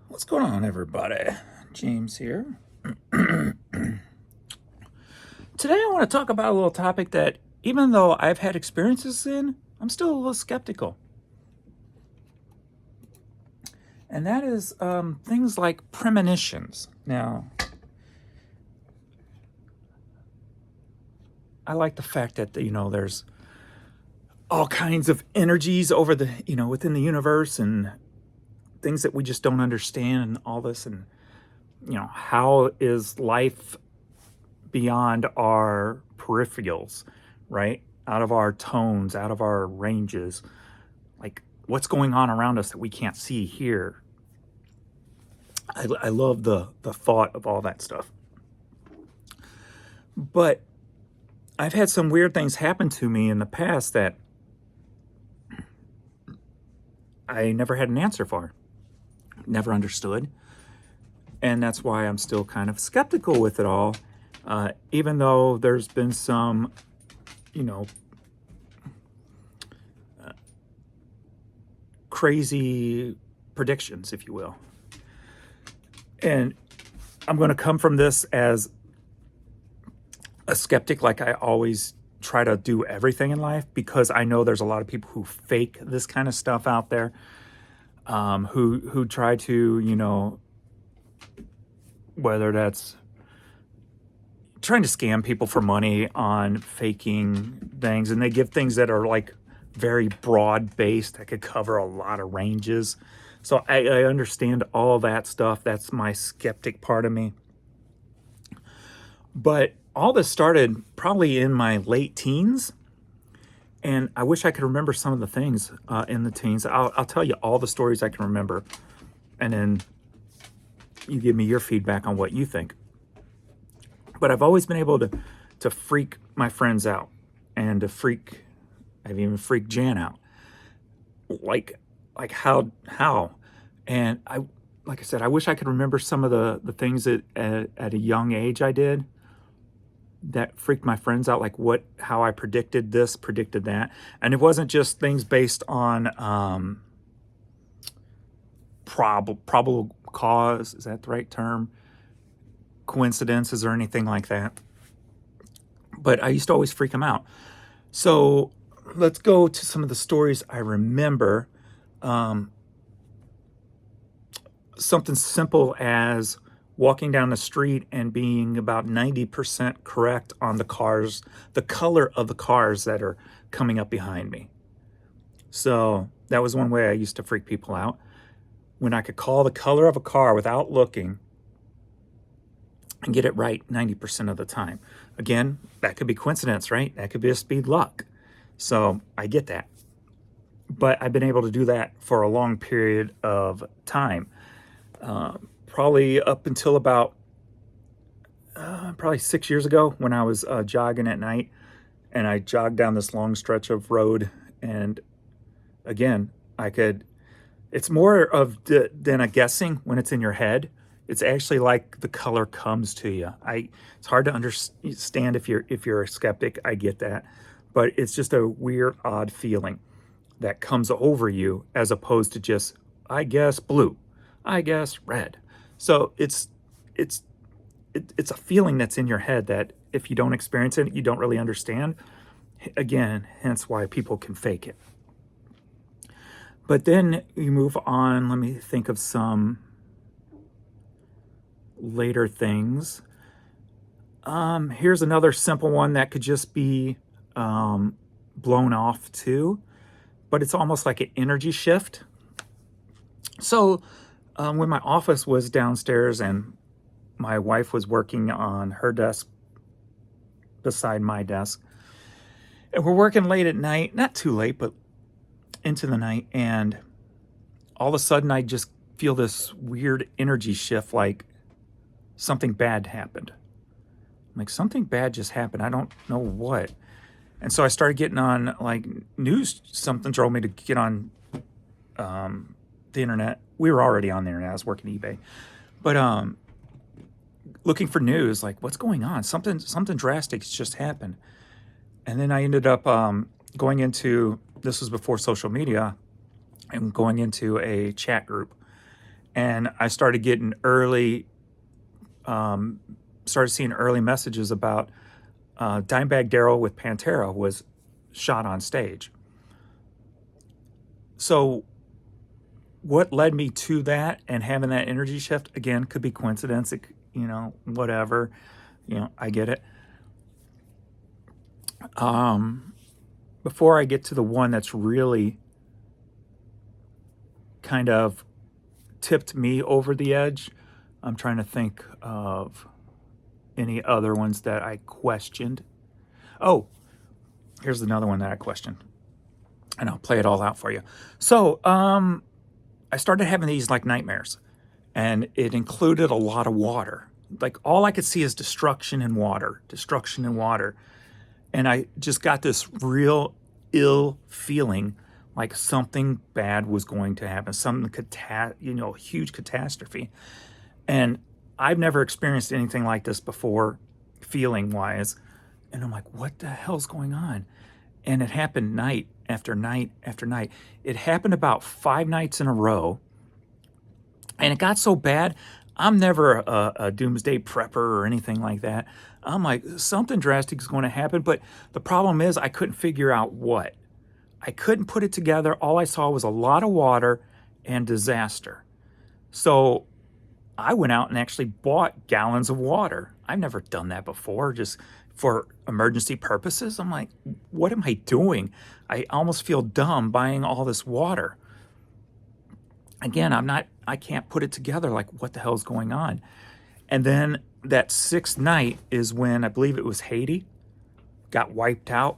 What's going on, everybody? James here. Today I want to talk about a little topic that, even though I've had experiences in, I'm still a little skeptical. And that is things like premonitions. Now, I like the fact that, there's all kinds of energies over the, within the universe and things that we just don't understand and all this. And, how is life beyond our peripherals, right? Out of our tones, out of our ranges. Like, what's going on around us that we can't see here? I love the thought of all that stuff. But I've had some weird things happen to me in the past that I never had an answer for, never understood. And that's why I'm still kind of skeptical with it all, even though there's been some, crazy predictions, if you will. And I'm going to come from this as a skeptic, like I always try to do everything in life, because I know there's a lot of people who fake this kind of stuff out there, who try to, whether that's trying to scam people for money on faking things, and they give things that are like very broad based that could cover a lot of ranges. So I understand all that stuff. That's my skeptic part of me. But all this started probably in my late teens. And I wish I could remember some of the things in the teens. I'll tell you all the stories I can remember. And then you give me your feedback on what you think. But I've always been able to freak my friends out. And I've even freaked Jan out. Like how? And like I said, I wish I could remember some of the things that at a young age I did that freaked my friends out, like how I predicted this, predicted that. And it wasn't just things based on probable cause, is that the right term? Coincidences or anything like that. But I used to always freak them out. So let's go to some of the stories I remember. Something simple as walking down the street and being about 90% correct on the color of the cars that are coming up behind me. So that was one way I used to freak people out. When I could call the color of a car without looking and get it right 90% of the time. Again, that could be coincidence, right? That could be a speed luck. So I get that. But I've been able to do that for a long period of time. Probably up until about probably 6 years ago, when I was jogging at night, and I jogged down this long stretch of road. And again, it's more than a guessing when it's in your head. It's actually like the color comes to you. It's hard to understand if you're a skeptic. I get that, but it's just a weird, odd feeling that comes over you, as opposed to just, I guess blue, I guess red. So it's a feeling that's in your head that if you don't experience it, you don't really understand. Again, hence why people can fake it. But then you move on. Let me think of some later things. Here's another simple one that could just be blown off too, but it's almost like an energy shift. So when my office was downstairs and my wife was working on her desk beside my desk, and we're working late at night, not too late, but into the night, and all of a sudden I just feel this weird energy shift, like something bad happened. Like, something bad just happened. I don't know what. And so I started getting on like news. Something drove me to get on the internet. We were already on the internet. I was working eBay, but looking for news, like what's going on. Something drastic just happened. And then I ended up going into, this was before social media, and going into a chat group. And I started getting started seeing early messages about Dimebag Darrell with Pantera was shot on stage. So what led me to that and having that energy shift, again, could be coincidence, whatever, I get it. Before I get to the one that's really kind of tipped me over the edge, I'm trying to think of any other ones that I questioned. Oh, here's another one that I questioned, and I'll play it all out for you. So, I started having these like nightmares, and it included a lot of water. Like all I could see is destruction and water, destruction and water. And I just got this real ill feeling like something bad was going to happen, huge catastrophe. And I've never experienced anything like this before, feeling wise. And I'm like, what the hell's going on? And it happened night after night after night. It happened about 5 nights in a row. And it got so bad, I'm never a doomsday prepper or anything like that. I'm like, something drastic is going to happen. But the problem is I couldn't figure out what. I couldn't put it together. All I saw was a lot of water and disaster. So I went out and actually bought gallons of water. I've never done that before, just for emergency purposes. I'm like, what am I doing? I almost feel dumb buying all this water. Again, I can't put it together, like what the hell's going on. And then that 6th night is when I believe it was Haiti got wiped out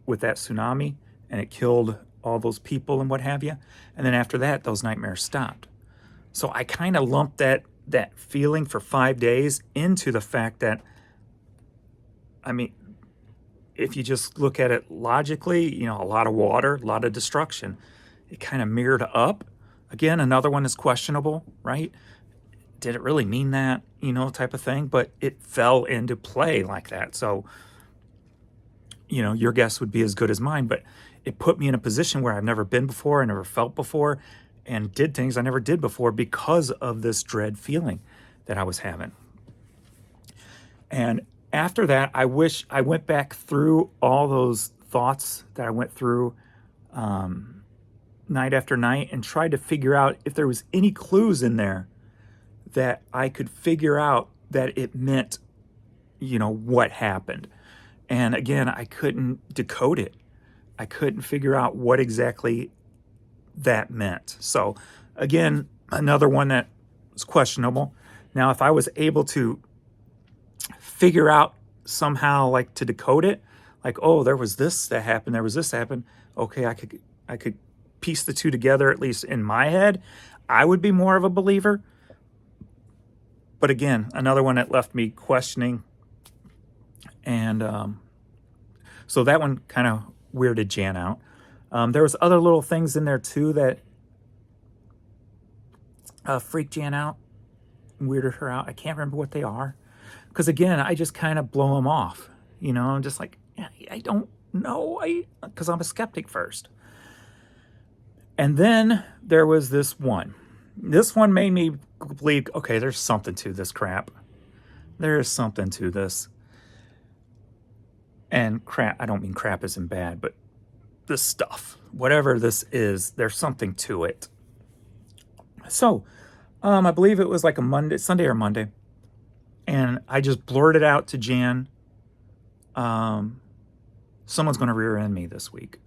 with that tsunami, and it killed all those people and what have you. And then after that, those nightmares stopped. So I kind of lumped that feeling for 5 days into the fact that, I mean, if you just look at it logically, a lot of water, a lot of destruction, it kind of mirrored up. Again, another one is questionable, right? Did it really mean that, type of thing? But it fell into play like that. So, your guess would be as good as mine, but it put me in a position where I've never been before, I never felt before, and did things I never did before because of this dread feeling that I was having. And after that, I wish I went back through all those thoughts that I went through night after night and tried to figure out if there was any clues in there that I could figure out that it meant, what happened. And again, I couldn't decode it. I couldn't figure out what exactly that meant. So again, another one that was questionable. Now, if I was able to figure out somehow, like to decode it, like, oh, there was this that happened, there was this that happened. Okay, I could piece the two together, at least in my head. I would be more of a believer. But again, another one that left me questioning. And so that one kind of weirded Jan out. There was other little things in there too that freaked Jan out, weirded her out. I can't remember what they are. Because again, I just kind of blow them off. I'm just like, I don't know. Because I'm a skeptic first. And then there was this one. This one made me believe, okay, there's something to this crap. There is something to this. And crap, I don't mean crap as in bad, but this stuff, whatever this is, there's something to it. So, I believe it was like a Sunday or Monday. And I just blurted out to Jan, someone's going to rear end me this week.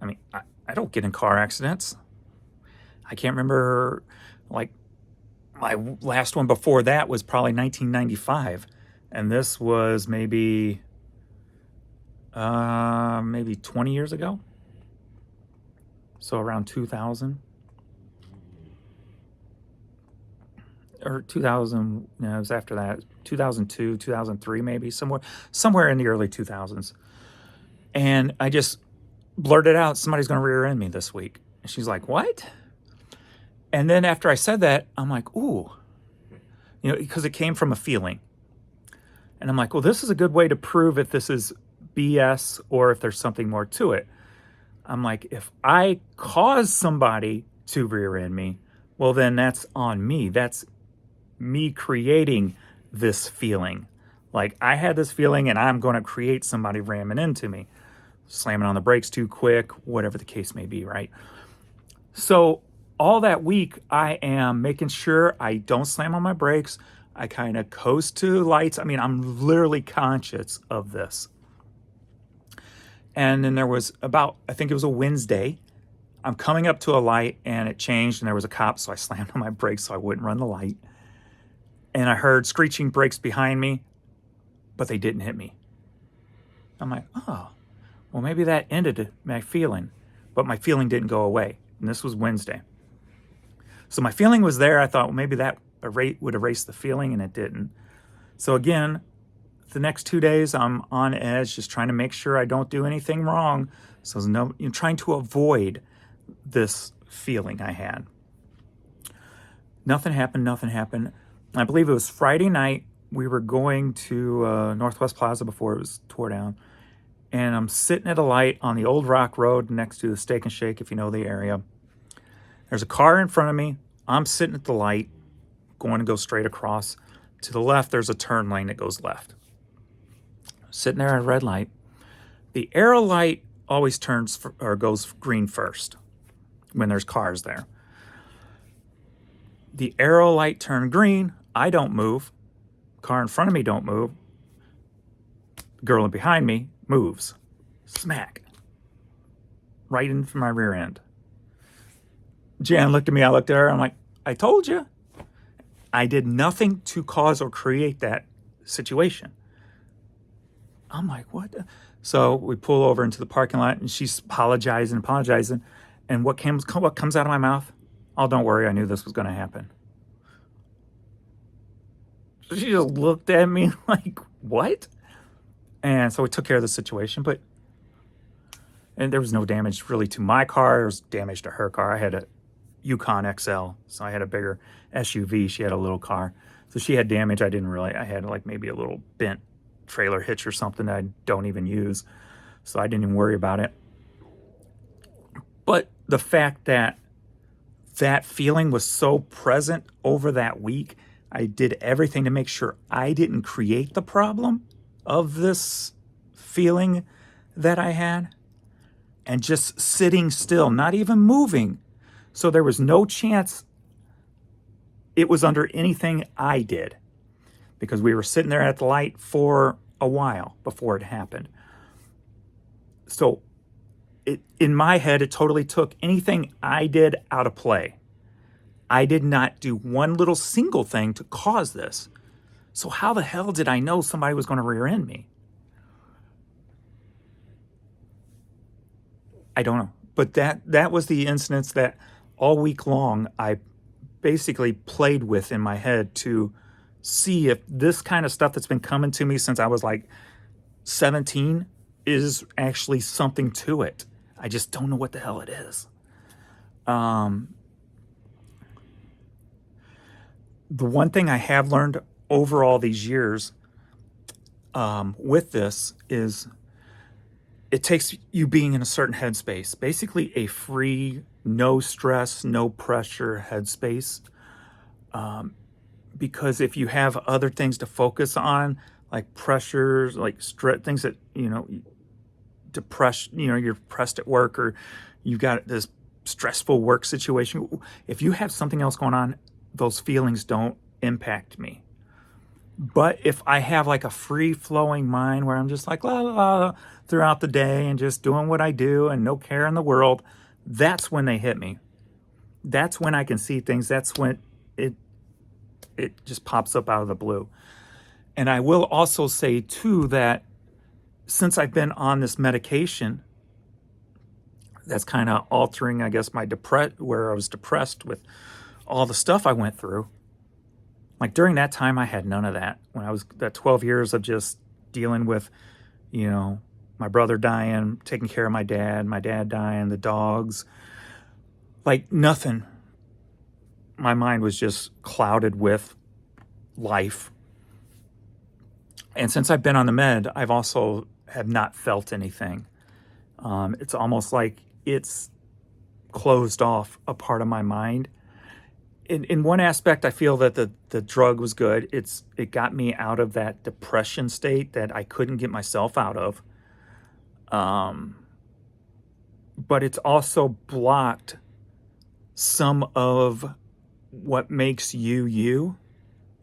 I don't get in car accidents. I can't remember, like, my last one before that was probably 1995. And this was maybe 20 years ago. So around 2000. Or 2000, no, it was after that. 2002, 2003 maybe, somewhere in the early 2000s. And I just blurted out, somebody's going to rear end me this week. And she's like, what? And then after I said that, I'm like, ooh. Because it came from a feeling. And I'm like, well, this is a good way to prove if this is BS or if there's something more to it. I'm like, if I cause somebody to rear end me, well, then that's on me. That's me creating this feeling. Like, I had this feeling and I'm going to create somebody ramming into me, slamming on the brakes too quick, whatever the case may be, right? So all that week, I am making sure I don't slam on my brakes. I kind of coast to lights. I mean, I'm literally conscious of this. And then there was about, I think it was a Wednesday, I'm coming up to a light and it changed and there was a cop, so I slammed on my brakes so I wouldn't run the light. And I heard screeching brakes behind me, but they didn't hit me. I'm like, oh, well, maybe that ended my feeling, but my feeling didn't go away. And this was Wednesday. So my feeling was there. I thought, well, maybe that would erase the feeling, and it didn't. So again, the next 2 days, I'm on edge, just trying to make sure I don't do anything wrong. So trying to avoid this feeling I had. Nothing happened. I believe it was Friday night. We were going to Northwest Plaza before it was tore down. And I'm sitting at a light on the old Rock Road next to the Steak and Shake, if you know the area. There's a car in front of me. I'm sitting at the light, going to go straight across. To the left, there's a turn lane that goes left. Sitting there at a red light. The arrow light always goes green first when there's cars there. The arrow light turned green. I don't move. Car in front of me don't move. Girl behind me moves. Smack. Right into my rear end. Jan looked at me. I looked at her. I'm like, I told you. I did nothing to cause or create that situation. I'm like, what? So we pull over into the parking lot, and she's apologizing. And what comes out of my mouth? Oh, don't worry. I knew this was going to happen. She just looked at me like, what? And so we took care of the situation, and there was no damage really to my car. There was damage to her car. I had a Yukon XL, so I had a bigger SUV. She had a little car. So she had damage. I had like maybe a little bent trailer hitch or something that I don't even use. So I didn't even worry about it. But the fact that that feeling was so present over that week, I did everything to make sure I didn't create the problem of this feeling that I had, and just sitting still, not even moving. So there was no chance it was under anything I did, because we were sitting there at the light for a while before it happened. So in my head, it totally took anything I did out of play. I did not do one little single thing to cause this. So how the hell did I know somebody was going to rear end me? I don't know. But that was the incidents that all week long I basically played with in my head to see if this kind of stuff that's been coming to me since I was like 17 is actually something to it. I just don't know what the hell it is. The one thing I have learned over all these years with this is it takes you being in a certain headspace, basically a free, no stress, no pressure headspace. Because if you have other things to focus on, like pressures, like things that, depressed, you're depressed at work, or you've got this stressful work situation. If you have something else going on, those feelings don't impact me. But if I have like a free-flowing mind where I'm just like la la la throughout the day and just doing what I do and no care in the world, that's when they hit me. That's when I can see things. That's when it just pops up out of the blue. And I will also say too that since I've been on this medication that's kind of altering, I guess, where I was depressed with all the stuff I went through. Like during that time, I had none of that. When I was that 12 years of just dealing with, my brother dying, taking care of my dad dying, the dogs, like nothing. My mind was just clouded with life. And since I've been on the med, I've also have not felt anything. It's almost like it's closed off a part of my mind. In one aspect, I feel that the drug was good. It got me out of that depression state that I couldn't get myself out of. But it's also blocked some of what makes you you,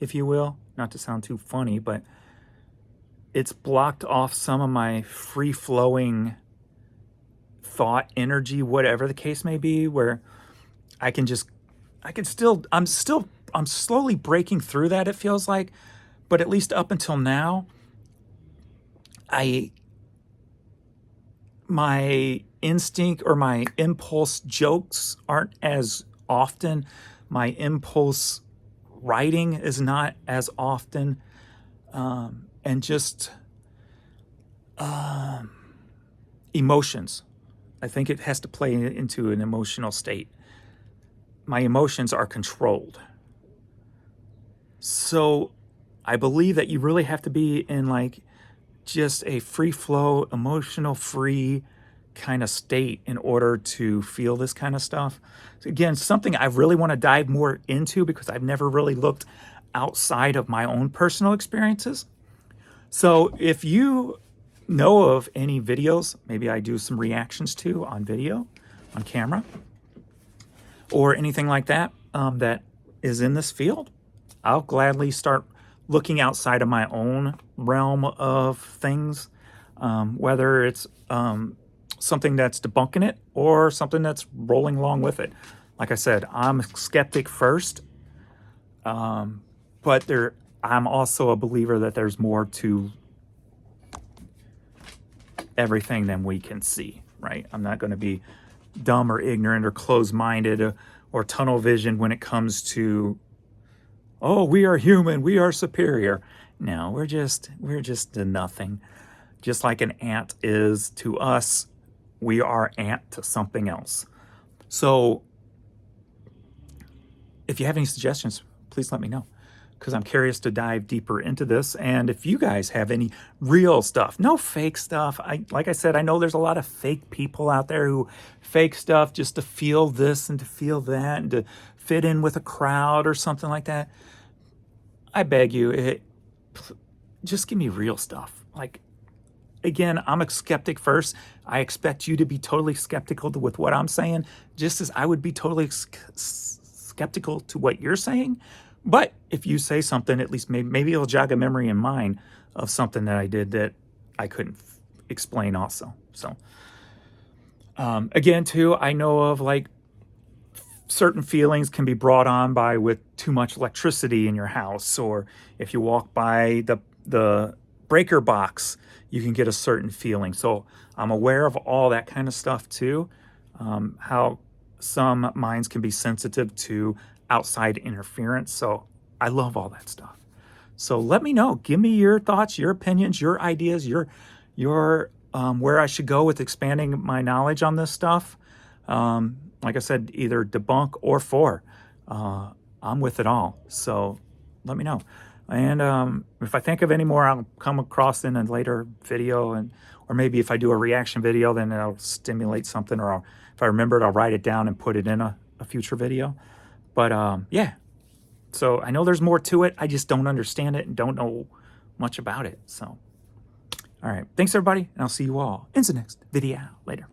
if you will. Not to sound too funny, but it's blocked off some of my free-flowing thought, energy, whatever the case may be, where I can still, I'm slowly breaking through that, it feels like, but at least up until now, my instinct or my impulse jokes aren't as often. My impulse writing is not as often. And just emotions. I think it has to play into an emotional state. My emotions are controlled. So I believe that you really have to be in like just a free flow, emotional free kind of state in order to feel this kind of stuff. So again, something I really want to dive more into because I've never really looked outside of my own personal experiences. So if you know of any videos, maybe I do some reactions to on video, on camera, or anything like that, that is in this field, I'll gladly start looking outside of my own realm of things, whether it's something that's debunking it or something that's rolling along with it. Like I said, I'm a skeptic first, but I'm also a believer that there's more to everything than we can see, right? I'm not going to be dumb or ignorant or closed-minded or tunnel vision when it comes to, oh, we are human, we are superior. No, we're just a nothing. Just like an ant is to us, we are ant to something else. So if you have any suggestions, please let me know, because I'm curious to dive deeper into this. And if you guys have any real stuff, no fake stuff. Like I said, I know there's a lot of fake people out there who fake stuff just to feel this and to feel that and to fit in with a crowd or something like that. I beg you, just give me real stuff. Like, again, I'm a skeptic first. I expect you to be totally skeptical with what I'm saying, just as I would be totally skeptical to what you're saying. But if you say something, at least maybe it'll jog a memory in mine of something that I did that I couldn't explain also. So, again, too, I know of like certain feelings can be brought on by with too much electricity in your house, or if you walk by the breaker box, you can get a certain feeling. So I'm aware of all that kind of stuff too, how some minds can be sensitive to outside interference. So I love all that stuff. So let me know. Give me your thoughts, your opinions, your ideas, your where I should go with expanding my knowledge on this stuff. Like I said, either debunk or for. I'm with it all. So let me know. And if I think of any more, I'll come across in a later video, or maybe if I do a reaction video, then it'll stimulate something, or if I remember it, I'll write it down and put it in a future video. But yeah, so I know there's more to it. I just don't understand it and don't know much about it. So, all right. Thanks, everybody, and I'll see you all in the next video. Later.